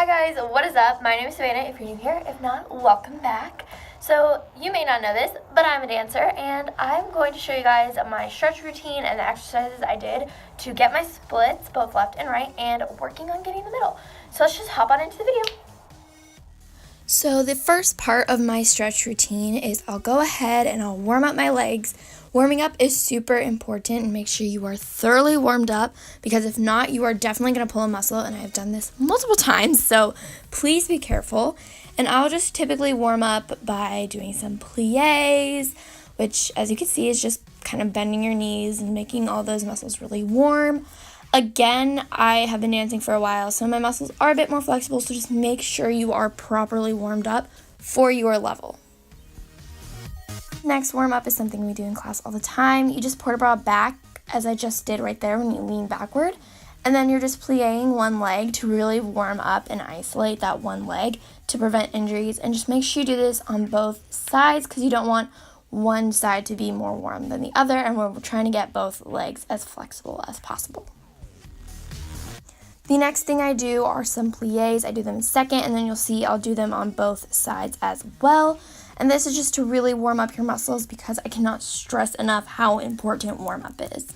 Hi guys, what is up? My name is Savannah, if you're new here. If not, welcome back. So, you may not know this, but I'm a dancer, and I'm going to show you guys my stretch routine and the exercises I did to get my splits, both left and right, and working on getting the middle. So let's just hop on into the video. So the first part of my stretch routine is I'll go ahead and I'll warm up my legs. Warming up is super important, and make sure you are thoroughly warmed up, because if not, you are definitely going to pull a muscle, and I've done this multiple times, so please be careful. And I'll just typically warm up by doing some plies, which, as you can see, is just kind of bending your knees and making all those muscles really warm. Again, I have been dancing for a while, so my muscles are a bit more flexible, so just make sure you are properly warmed up for your level. Next warm up is something we do in class all the time. You just port a bra back, as I just did right there when you lean backward, and then you're just plieing one leg to really warm up and isolate that one leg to prevent injuries. And just make sure you do this on both sides, because you don't want one side to be more warm than the other, and we're trying to get both legs as flexible as possible. The next thing I do are some plies. I do them in second, and then you'll see I'll do them on both sides as well. And this is just to really warm up your muscles, because I cannot stress enough how important warm up is.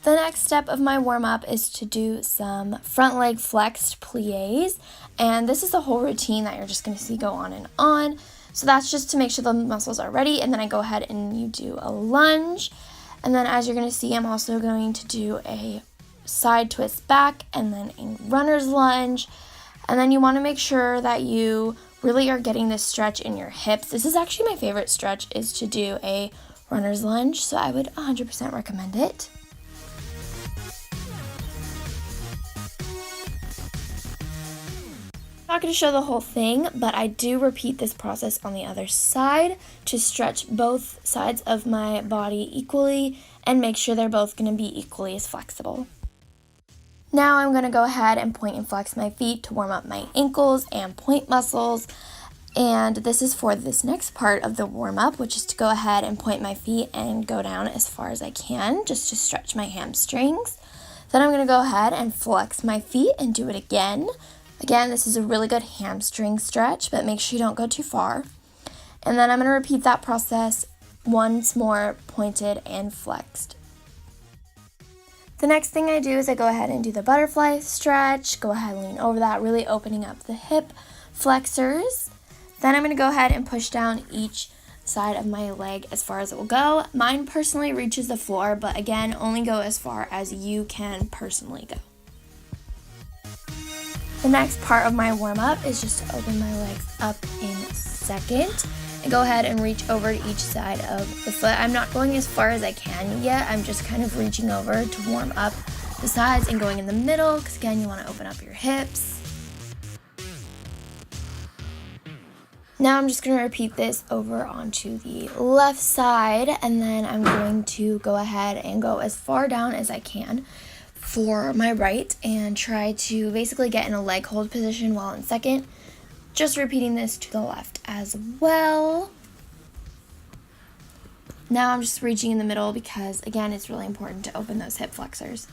The next step of my warm up is to do some front leg flexed plies. And this is the whole routine that you're just going to see go on and on. So that's just to make sure the muscles are ready. And then I go ahead and you do a lunge. And then, as you're going to see, I'm also going to do a side twist back and then a runner's lunge. And then you want to make sure that you really are getting this stretch in your hips. This is actually my favorite stretch, is to do a runner's lunge, so I would 100% recommend it. I'm not going to show the whole thing, but I do repeat this process on the other side to stretch both sides of my body equally and make sure they're both going to be equally as flexible. Now I'm going to go ahead and point and flex my feet to warm up my ankles and point muscles. And this is for this next part of the warm up, which is to go ahead and point my feet and go down as far as I can, just to stretch my hamstrings. Then I'm going to go ahead and flex my feet and do it again. Again, this is a really good hamstring stretch, but make sure you don't go too far. And then I'm going to repeat that process once more, pointed and flexed. The next thing I do is I go ahead and do the butterfly stretch. Go ahead and lean over that, really opening up the hip flexors. Then I'm going to go ahead and push down each side of my leg as far as it will go. Mine personally reaches the floor, but again, only go as far as you can personally go. The next part of my warm-up is just to open my legs up in second and go ahead and reach over to each side of the foot. I'm not going as far as I can yet. I'm just kind of reaching over to warm up the sides and going in the middle, because again, you want to open up your hips. Now I'm just going to repeat this over onto the left side, and then I'm going to go ahead and go as far down as I can for my right and try to basically get in a leg hold position while in second. Just repeating this to the left as well. Now I'm just reaching in the middle, because again, it's really important to open those hip flexors.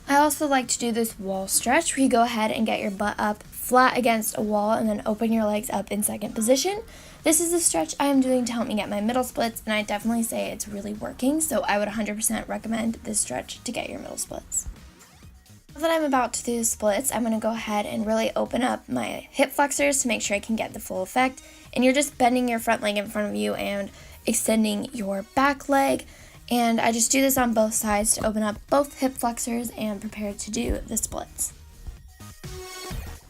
I also like to do this wall stretch, where you go ahead and get your butt up flat against a wall and then open your legs up in second position. This is the stretch I am doing to help me get my middle splits, and I definitely say it's really working, so I would 100% recommend this stretch to get your middle splits. Now that I'm about to do the splits, I'm going to go ahead and really open up my hip flexors to make sure I can get the full effect. And you're just bending your front leg in front of you and extending your back leg. And I just do this on both sides to open up both hip flexors and prepare to do the splits.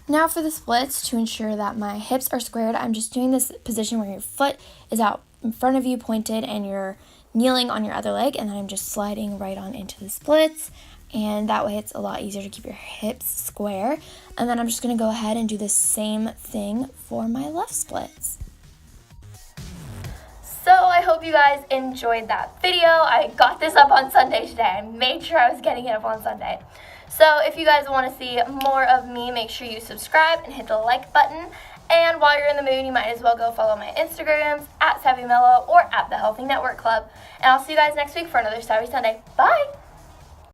Now for the splits, to ensure that my hips are squared, I'm just doing this position where your foot is out in front of you pointed and you're kneeling on your other leg, and then I'm just sliding right on into the splits. And that way it's a lot easier to keep your hips square. And then I'm just going to go ahead and do the same thing for my left splits. So I hope you guys enjoyed that video. I got this up on Sunday today. I made sure I was getting it up on Sunday. So if you guys want to see more of me, make sure you subscribe and hit the like button. And while you're in the mood, you might as well go follow my Instagrams @SavvyMellow or @The Healthy Network Club. And I'll see you guys next week for another Savvy Sunday. Bye!